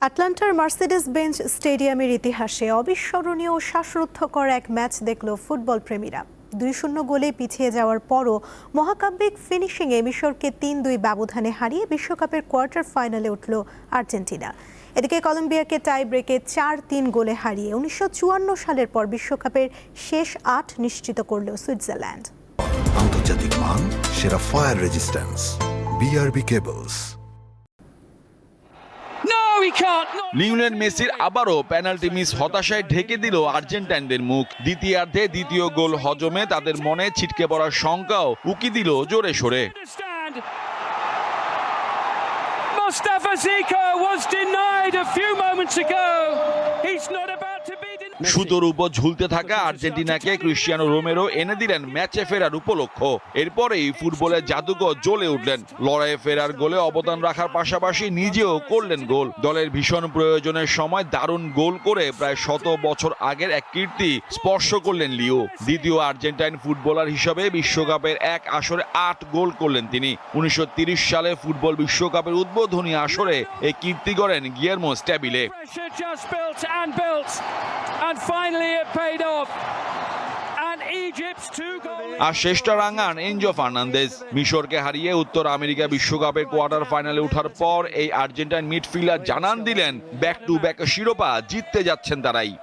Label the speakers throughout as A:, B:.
A: আটলান্টার Mercedes Benz স্টেডিয়ামের ইতিহাসে অবিস্মরণীয় ও শ্বাসরুদ্ধকর এক ম্যাচ দেখল ফুটবল প্রেমীরা। 2-0 গোলে পিছিয়ে যাওয়ার পরও মহাকাব্যিক ফিনিশিংয়ে মিশরকে 3-2 ব্যবধানে হারিয়ে বিশ্বকাপের কোয়ার্টার ফাইনালে উঠল আর্জেন্টিনা। এদিকে কলম্বিয়াকে টাই ব্রেকে 4-3 গোলে হারিয়ে 1954 সালের পর বিশ্বকাপের শেষ 8 নিশ্চিত করল সুইজারল্যান্ড।
B: আন্তর্জাতিক মান, সেরা fire resistance, BRB cables.
C: Lionel মেসির আবারও পেনাল্টি মিস হতাশায় ঢেকে দিল আর্জেন্টাইনদের মুখ। দ্বিতীয়ার্ধে দ্বিতীয় গোল হজমে তাদের মনে ছিটকে পড়ার শঙ্কাও উকি দিল জোরে সোরে।
D: Mustafa Ziko was denied a few moments ago. He's not about to be
C: সুতোর উপর ঝুলতে থাকা আর্জেন্টিনাকে ক্রিস্টিয়ানো রোমেরো এনে দিলেন ম্যাচে ফেরার উপলক্ষ। এরপরেই ফুটবলের জাদুকর জ্বলে উঠলেন। লড়াইয়ে ফেরার গোলে অবদান রাখার পাশাপাশি নিজেও করলেন গোল। দলের ভীষণ প্রয়োজনের সময় দারুণ গোল করে প্রায় 100 বছর আগের এক কীর্তি স্পর্শ করলেন লিও। দ্বিতীয় আর্জেন্টাইন ফুটবলার হিসেবে বিশ্বকাপের এক আসরে 8 গোল করলেন তিনি। 1930 সালে ফুটবল বিশ্বকাপের উদ্বোধনী আসরে এই কীর্তি গড়েন গিয়ারমো স্ট্যাবিলে।
D: And finally it paid off. And Egypt's 2 goals.
C: আর শেষটা রাঙান এনজো ফার্নান্দেজ। মিশরকে হারিয়ে উত্তর আমেরিকা বিশ্বকাপের কোয়ার্টার ফাইনালে ওঠার পর এই আর্জেন্টাইন মিডফিল্ডার জানান দিলেন ব্যাক টু ব্যাক শিরোপা জিততে যাচ্ছেন তারাই।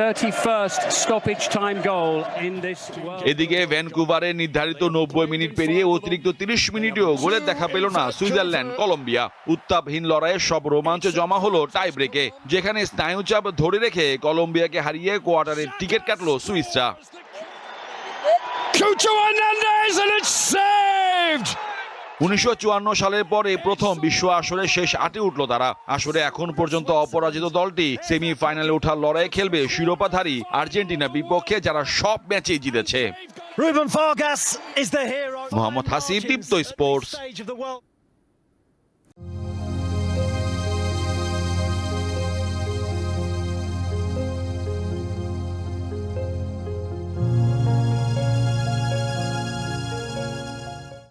D: 31st stoppage time goal in this world.
C: এদিকে ভ্যানকুভারে নির্ধারিত 90 মিনিট পেরিয়ে অতিরিক্ত 30 মিনিটেও গোলের দেখা পেল না সুইজারল্যান্ড কলম্বিয়া। উত্তাপহীন লড়াইয়ে সব রোমাঞ্চ জমা হলো টাই ব্রেকে, যেখানে স্নায়ুচাপ ধরে রেখে কলম্বিয়াকে হারিয়ে কোয়ার্টারের টিকিট কাটলো সুইসরা।
D: Cucho Hernandez and it's saved.
C: 1954 সালের পরে প্রথম বিশ্ব আসরে শেষ 8-এ উঠল তারা। আসরে এখন পর্যন্ত অপরাজিত দলটি সেমিফাইনালে ওঠার লড়াই খেলবে শিরোপাধারী আর্জেন্টিনা বিপক্ষে, যারা সব ম্যাচেই জিতেছে।
E: Ruben Vargas is the hero.
C: Mohammad Hasib, Deepto sports.